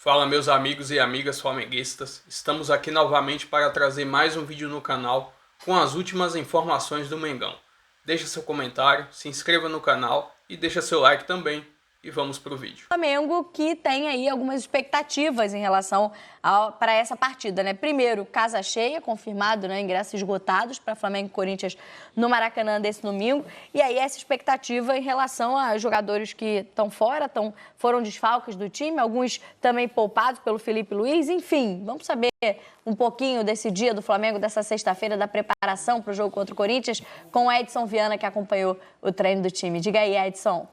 Fala meus amigos e amigas flamenguistas, estamos aqui novamente para trazer mais um vídeo no canal com as últimas informações do Mengão. Deixa seu comentário, se inscreva no canal e deixa seu like também. E vamos pro vídeo. Flamengo que tem aí algumas expectativas em relação para essa partida, né? Primeiro, casa cheia, confirmado, né? Ingressos esgotados para Flamengo e Corinthians no Maracanã desse domingo. E aí essa expectativa em relação a jogadores que estão fora, foram desfalques do time, alguns também poupados pelo Felipe Luiz. Enfim, vamos saber um pouquinho desse dia do Flamengo, dessa sexta-feira, da preparação para o jogo contra o Corinthians, com o Edson Viana, que acompanhou o treino do time. Diga aí, Edson.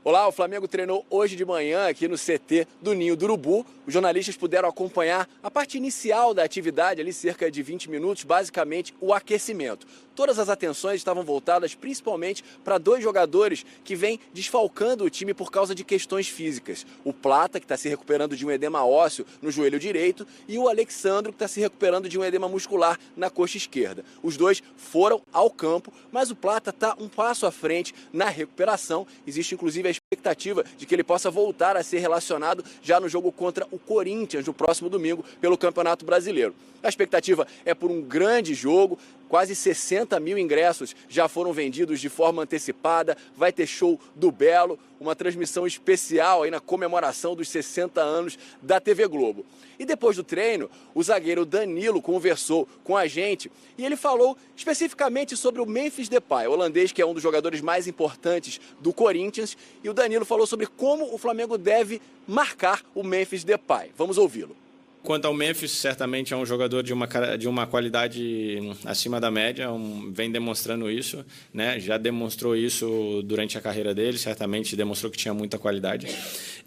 Olá, o Flamengo treinou hoje de manhã aqui no CT do Ninho do Urubu. Os jornalistas puderam acompanhar a parte inicial da atividade, ali cerca de 20 minutos, basicamente o aquecimento. Todas as atenções estavam voltadas principalmente para dois jogadores que vêm desfalcando o time por causa de questões físicas. O Plata, que está se recuperando de um edema ósseo no joelho direito, e o Alexandro, que está se recuperando de um edema muscular na coxa esquerda. Os dois foram ao campo, mas o Plata está um passo à frente na recuperação. Existe inclusive a expectativa de que ele possa voltar a ser relacionado já no jogo contra o Corinthians no próximo domingo pelo Campeonato Brasileiro. A expectativa é por um grande jogo, quase 60 mil ingressos já foram vendidos de forma antecipada, vai ter show do Belo, uma transmissão especial aí na comemoração dos 60 anos da TV Globo. E depois do treino, o zagueiro Danilo conversou com a gente e ele falou especificamente sobre o Memphis Depay, holandês que é um dos jogadores mais importantes do Corinthians, e o Danilo falou sobre como o Flamengo deve marcar o Memphis Depay. Vamos ouvi-lo. Quanto ao Memphis, certamente é um jogador de uma qualidade acima da média, vem demonstrando isso, né? Já demonstrou isso durante a carreira dele, certamente demonstrou que tinha muita qualidade.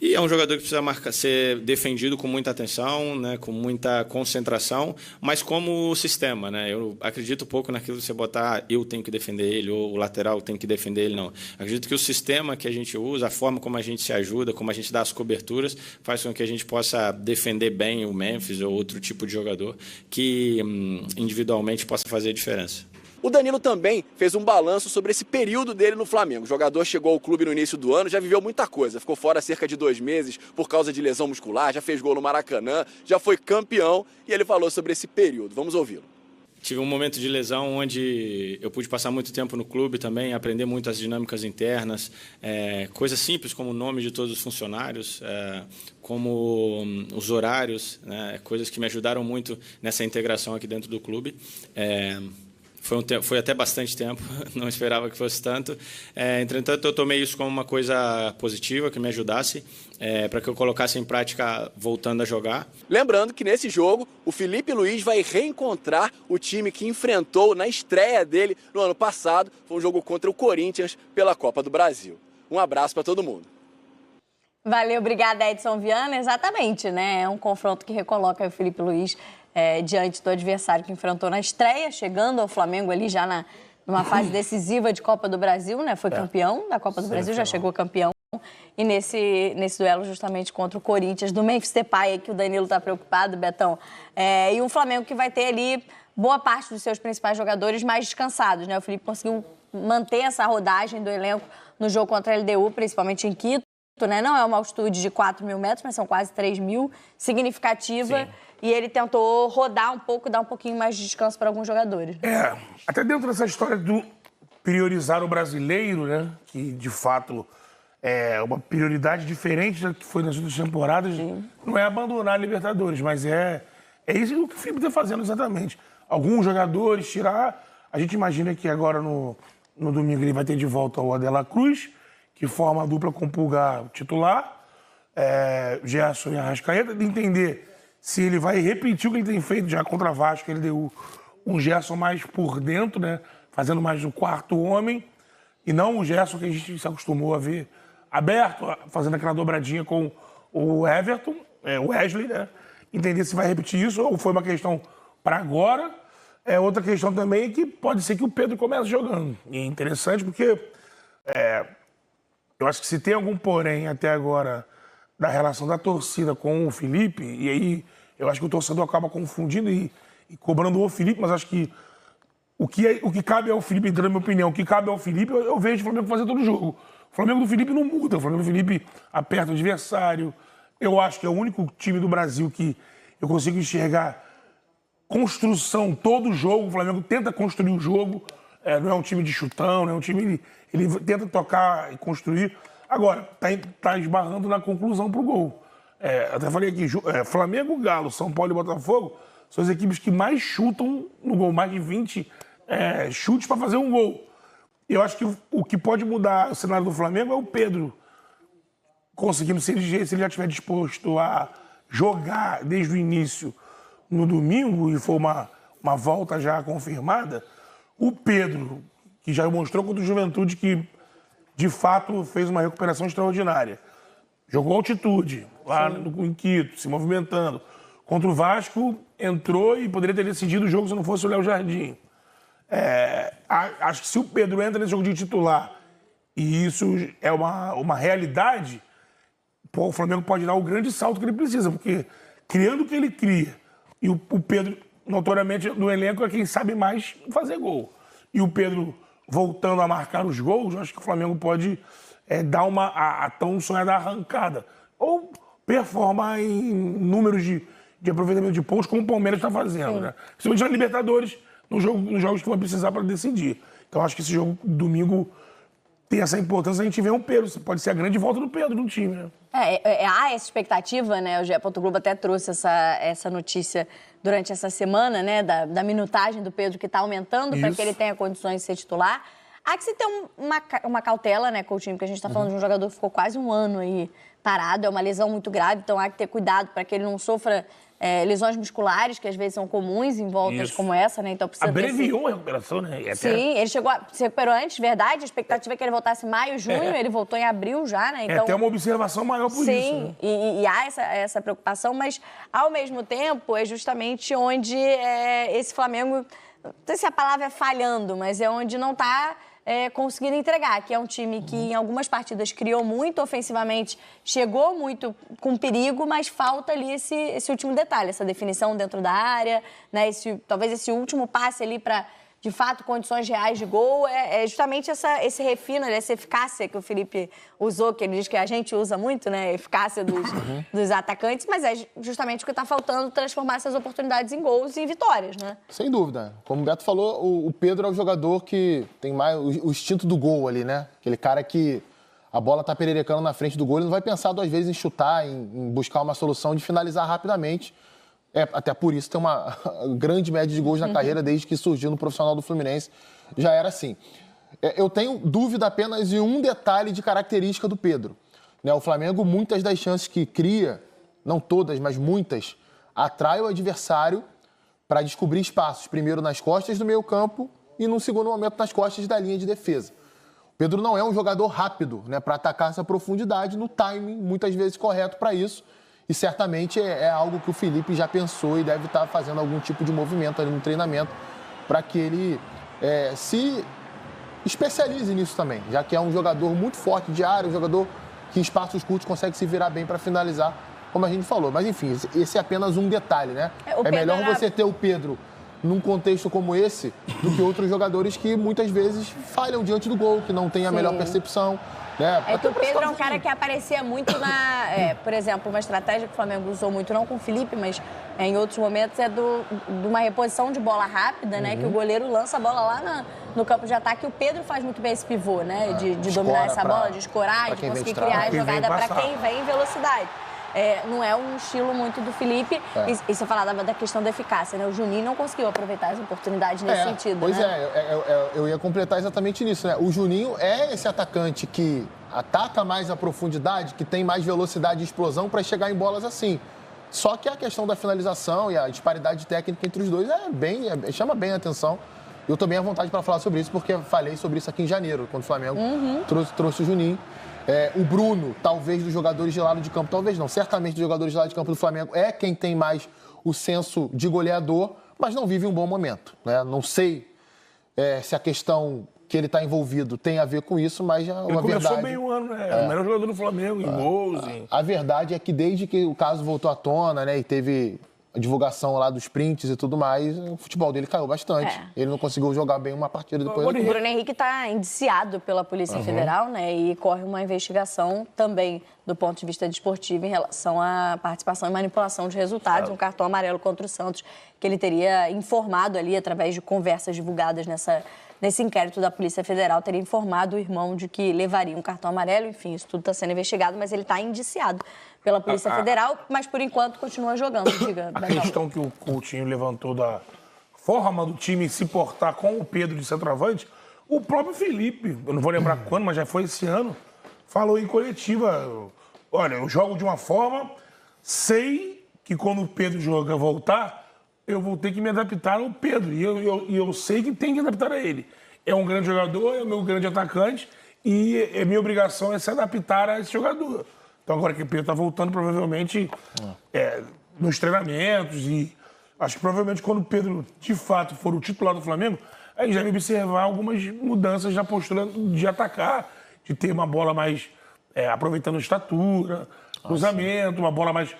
E é um jogador que precisa ser defendido com muita atenção, né? Com muita concentração, mas como sistema, né? Eu acredito pouco naquilo de você botar eu tenho que defender ele ou o lateral tem que defender ele, não. Acredito que o sistema que a gente usa, a forma como a gente se ajuda, como a gente dá as coberturas, faz com que a gente possa defender bem o Memphis ou outro tipo de jogador que individualmente possa fazer a diferença. O Danilo também fez um balanço sobre esse período dele no Flamengo. O jogador chegou ao clube no início do ano, já viveu muita coisa. Ficou fora cerca de 2 meses por causa de lesão muscular, já fez gol no Maracanã, já foi campeão e ele falou sobre esse período. Vamos ouvi-lo. Tive um momento de lesão onde eu pude passar muito tempo no clube também, aprender muito as dinâmicas internas, coisas simples como o nome de todos os funcionários, como os horários, né, coisas que me ajudaram muito nessa integração aqui dentro do clube. Foi até bastante tempo, não esperava que fosse tanto. Entretanto, eu tomei isso como uma coisa positiva, que me ajudasse, para que eu colocasse em prática voltando a jogar. Lembrando que nesse jogo, o Felipe Luiz vai reencontrar o time que enfrentou na estreia dele no ano passado. Foi um jogo contra o Corinthians pela Copa do Brasil. Um abraço para todo mundo. Valeu, obrigada, Edson Viana. Exatamente, né? É um confronto que recoloca o Felipe Luiz diante do adversário que enfrentou na estreia, chegando ao Flamengo ali já numa fase decisiva de Copa do Brasil, né? Foi campeão da Copa do Brasil, já chegou campeão. E nesse duelo justamente contra o Corinthians, do Memphis Depay, que o Danilo está preocupado, Betão. E um Flamengo que vai ter ali boa parte dos seus principais jogadores mais descansados, né? O Felipe conseguiu manter essa rodagem do elenco no jogo contra a LDU, principalmente em Quito, né? Não é uma altitude de 4 mil metros, mas são quase 3 mil, significativa. Sim. E ele tentou rodar um pouco, dar um pouquinho mais de descanso para alguns jogadores. Até dentro dessa história do priorizar o brasileiro, né? Que, de fato, é uma prioridade diferente da que foi nas últimas temporadas. Sim. Não é abandonar a Libertadores, mas é isso que o Felipe está fazendo exatamente. Alguns jogadores tirar... A gente imagina que agora, no domingo, ele vai ter de volta o Adela Cruz, que forma a dupla com o Pulgar titular, Gerson e Arrascaeta, de entender se ele vai repetir o que ele tem feito já contra a Vasco. Ele deu um Gerson mais por dentro, né? Fazendo mais o quarto homem, e não o Gerson que a gente se acostumou a ver aberto, fazendo aquela dobradinha com o Everton, o Wesley, né? Entender se vai repetir isso ou foi uma questão para agora. Outra questão também é que pode ser que o Pedro comece jogando. E é interessante porque eu acho que se tem algum porém até agora da relação da torcida com o Felipe, e aí eu acho que o torcedor acaba confundindo e cobrando o Felipe, mas acho que o que cabe ao Felipe, na minha opinião, o que cabe ao Felipe, eu vejo o Flamengo fazer todo jogo. O Flamengo do Felipe não muda, o Flamengo do Felipe aperta o adversário, eu acho que é o único time do Brasil que eu consigo enxergar construção todo jogo. O Flamengo tenta construir o jogo, não é um time de chutão, não é um time... Ele tenta tocar e construir. Agora, tá esbarrando na conclusão pro gol. Até falei aqui, Flamengo, Galo, São Paulo e Botafogo são as equipes que mais chutam no gol, mais de 20 chutes para fazer um gol. Eu acho que o que pode mudar o cenário do Flamengo é o Pedro conseguindo, se ele já estiver disposto a jogar desde o início no domingo, e for uma volta já confirmada, o Pedro, que já mostrou contra o Juventude que, de fato, fez uma recuperação extraordinária. Jogou altitude, lá em Quito, se movimentando. Contra o Vasco, entrou e poderia ter decidido o jogo se não fosse o Léo Jardim. Acho que se o Pedro entra nesse jogo de titular e isso é uma realidade, o Flamengo pode dar o grande salto que ele precisa, porque criando o que ele cria, e o Pedro, notoriamente, no elenco, é quem sabe mais fazer gol. E o Pedro voltando a marcar os gols, eu acho que o Flamengo pode dar a tão sonhada arrancada. Ou performar em números de aproveitamento de pontos, como o Palmeiras está fazendo, né? Principalmente na Libertadores, nos jogos que vai precisar para decidir. Então, acho que esse jogo, domingo, tem essa importância. A gente vê um Pedro, pode ser a grande volta do Pedro no time, né? Há essa expectativa, né? O GE. Globo até trouxe essa notícia durante essa semana, né? Da minutagem do Pedro, que está aumentando para que ele tenha condições de ser titular. Há que se ter uma cautela, né, com o time, porque a gente está falando de um jogador que ficou quase um ano aí parado, é uma lesão muito grave, então há que ter cuidado para que ele não sofra lesões musculares, que às vezes são comuns em voltas como essa, né? Então precisa abreviou a recuperação, né? Sim, ele se recuperou antes, verdade. A expectativa é que ele voltasse em maio, junho, ele voltou em abril já, né? Então, até uma observação maior por isso. Sim, né? E há essa preocupação, mas ao mesmo tempo é justamente onde esse Flamengo, não sei se a palavra é falhando, mas é onde não está conseguindo entregar, que é um time que em algumas partidas criou muito ofensivamente, chegou muito com perigo, mas falta ali esse último detalhe, essa definição dentro da área, né? Talvez esse último passe ali para, de fato, condições reais de gol, justamente esse refino, essa eficácia que o Felipe usou, que ele diz que a gente usa muito, né? A eficácia dos atacantes, mas é justamente o que está faltando, transformar essas oportunidades em gols e em vitórias, né? Sem dúvida. Como o Beto falou, o Pedro é o jogador que tem mais o instinto do gol ali, né? Aquele cara que a bola está pererecando na frente do gol, ele não vai pensar duas vezes em chutar, em buscar uma solução de finalizar rapidamente. Até por isso tem uma grande média de gols na carreira desde que surgiu no profissional do Fluminense. Já era assim. Eu tenho dúvida apenas em um detalhe de característica do Pedro. O Flamengo, muitas das chances que cria, não todas, mas muitas, atrai o adversário para descobrir espaços. Primeiro nas costas do meio-campo e, num segundo momento, nas costas da linha de defesa. O Pedro não é um jogador rápido, né, para atacar essa profundidade, no timing, muitas vezes, correto para isso. E certamente é algo que o Felipe já pensou e deve estar fazendo algum tipo de movimento ali no treinamento para que ele se especialize nisso também, já que é um jogador muito forte de área, um jogador que em espaços curtos consegue se virar bem para finalizar, como a gente falou. Mas, enfim, esse é apenas um detalhe, né? É melhor você ter o Pedro num contexto como esse do que outros jogadores que muitas vezes falham diante do gol, que não têm a melhor percepção. Que o Pedro é um cara que aparecia muito por exemplo, uma estratégia que o Flamengo usou muito, não com o Felipe, mas em outros momentos, de uma reposição de bola rápida, né? Que o goleiro lança a bola lá no campo de ataque. O Pedro faz muito bem esse pivô, né? De dominar essa bola, de escorar, de conseguir criar a jogada para quem vem em velocidade. Não é um estilo muito do Felipe. E você falava da questão da eficácia, né? O Juninho não conseguiu aproveitar as oportunidades nesse sentido, pois né? Eu ia completar exatamente nisso, né? O Juninho é esse atacante que ataca mais a profundidade, que tem mais velocidade e explosão para chegar em bolas assim. Só que a questão da finalização e a disparidade técnica entre os dois chama bem a atenção. Eu tô bem à vontade para falar sobre isso, porque falei sobre isso aqui em janeiro, quando o Flamengo trouxe o Juninho. O Bruno, talvez dos jogadores de lado de campo, talvez não, certamente dos jogadores de lado de campo do Flamengo, é quem tem mais o senso de goleador, mas não vive um bom momento, né? Não sei se a questão que ele está envolvido tem a ver com isso, mas é uma verdade. Ele começou bem o ano, né? É o melhor jogador do Flamengo, em gols. A verdade é que desde que o caso voltou à tona, né, e teve a divulgação lá dos prints e tudo mais, o futebol dele caiu bastante. Ele não conseguiu jogar bem uma partida depois. O Bruno Henrique está indiciado pela Polícia Federal, né? E corre uma investigação também do ponto de vista desportivo em relação à participação e manipulação de resultados, um cartão amarelo contra o Santos, que ele teria informado ali através de conversas divulgadas nesse inquérito da Polícia Federal, teria informado o irmão de que levaria um cartão amarelo. Enfim, isso tudo está sendo investigado, mas ele está indiciado pela Polícia Federal, mas por enquanto continua jogando, diga. A questão que o Coutinho levantou da forma do time se portar com o Pedro de centroavante, o próprio Felipe, eu não vou lembrar quando, mas já foi esse ano, falou em coletiva, olha, eu jogo de uma forma, sei que quando o Pedro voltar, eu vou ter que me adaptar ao Pedro, e eu sei que tem que adaptar a ele. É um grande jogador, é o meu grande atacante, e minha obrigação é se adaptar a esse jogador. Então, agora que o Pedro está voltando, provavelmente, nos treinamentos, e acho que provavelmente quando o Pedro, de fato, for o titular do Flamengo, a gente deve observar algumas mudanças na postura de atacar, de ter uma bola mais aproveitando a estatura, cruzamento, uma bola mais...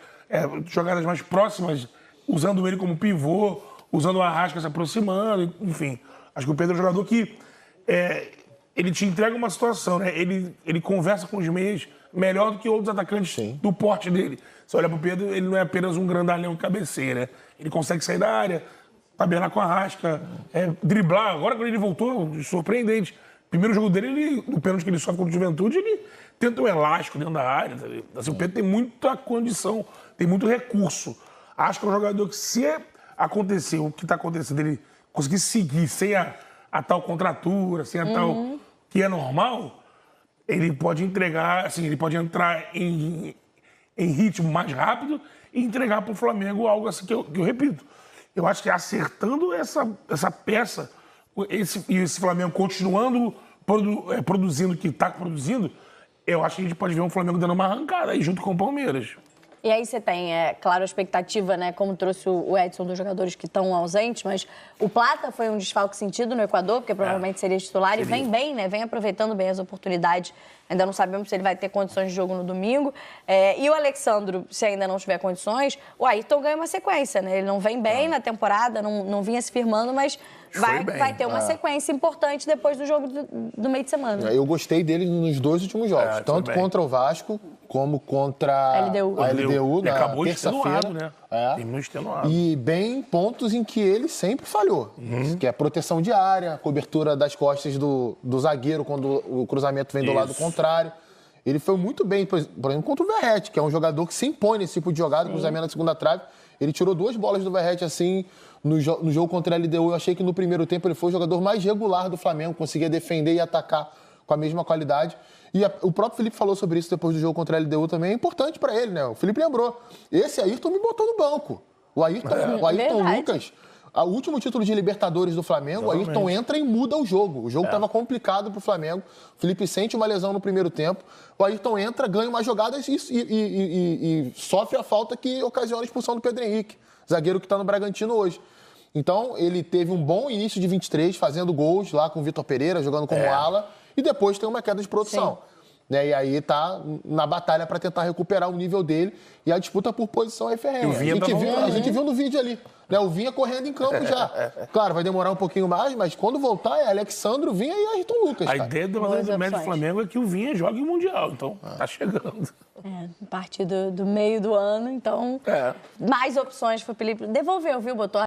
jogadas mais próximas, usando ele como pivô, usando o Arrasca se aproximando, enfim. Acho que o Pedro é um jogador que ele te entrega uma situação, né? Ele conversa com os meias melhor do que outros atacantes do porte dele. Você olha pro Pedro, ele não é apenas um grandalhão de cabeceira, né? Ele consegue sair da área, tabelar com a Arrasca, driblar. Agora, quando ele voltou, surpreendente. Primeiro jogo dele, no pênalti que ele sofre contra o Juventude, ele tenta um elástico dentro da área. Assim, o Pedro tem muita condição, tem muito recurso. Acho que é um jogador que, se acontecer o que está acontecendo, ele conseguir seguir sem a tal contratura, sem a tal que é normal, ele pode entregar, assim, ele pode entrar em ritmo mais rápido e entregar para o Flamengo algo assim que eu repito. Eu acho que acertando essa peça, esse Flamengo continuando produzindo o que está produzindo, eu acho que a gente pode ver um Flamengo dando uma arrancada aí junto com o Palmeiras. E aí você tem, claro, a expectativa, né, como trouxe o Edson dos jogadores que estão ausentes, mas o Plata foi um desfalque sentido no Equador, porque provavelmente seria titular, e vem bem, né, vem aproveitando bem as oportunidades. Ainda não sabemos se ele vai ter condições de jogo no domingo. E o Alexandro, se ainda não tiver condições, o Ayrton ganha uma sequência, né? Ele não vem bem na temporada, não vinha se firmando, mas vai ter uma sequência importante depois do jogo do meio de semana. Eu gostei dele nos dois últimos jogos, tanto contra o Vasco como contra a LDU na terça-feira. Né? Terminou extenuado. E bem pontos em que ele sempre falhou, que é proteção de área, cobertura das costas do zagueiro quando o cruzamento vem do lado contrário. Ele foi muito bem, por exemplo, contra o Verratti, que é um jogador que se impõe nesse tipo de jogada, cruzamento na segunda trave. Ele tirou 2 bolas do Verratti assim no jogo contra a LDU. Eu achei que no primeiro tempo ele foi o jogador mais regular do Flamengo, conseguia defender e atacar com a mesma qualidade. E o próprio Felipe falou sobre isso depois do jogo contra a LDU também. É importante para ele, né? O Felipe lembrou. Esse Ayrton me botou no banco. O Ayrton Lucas, o último título de Libertadores do Flamengo, o Ayrton entra e muda o jogo. O jogo estava complicado para o Flamengo. O Felipe sente uma lesão no primeiro tempo. O Ayrton entra, ganha umas jogadas e sofre a falta que ocasiona a expulsão do Pedro Henrique, zagueiro que está no Bragantino hoje. Então, ele teve um bom início de 23, fazendo gols lá com o Vitor Pereira, jogando como ala, e depois tem uma queda de produção. Né? E aí tá na batalha para tentar recuperar o nível dele, e a disputa por posição é ferrenha. A gente viu no vídeo ali, né? O Vinha correndo em campo já. Claro, vai demorar um pouquinho mais, mas quando voltar é Alexandro, Vinha e Ayrton Lucas. A ideia do médio do Flamengo é que o Vinha jogue o Mundial, então tá chegando. A partir do meio do ano, então mais opções pro Felipe. Devolveu, viu, botou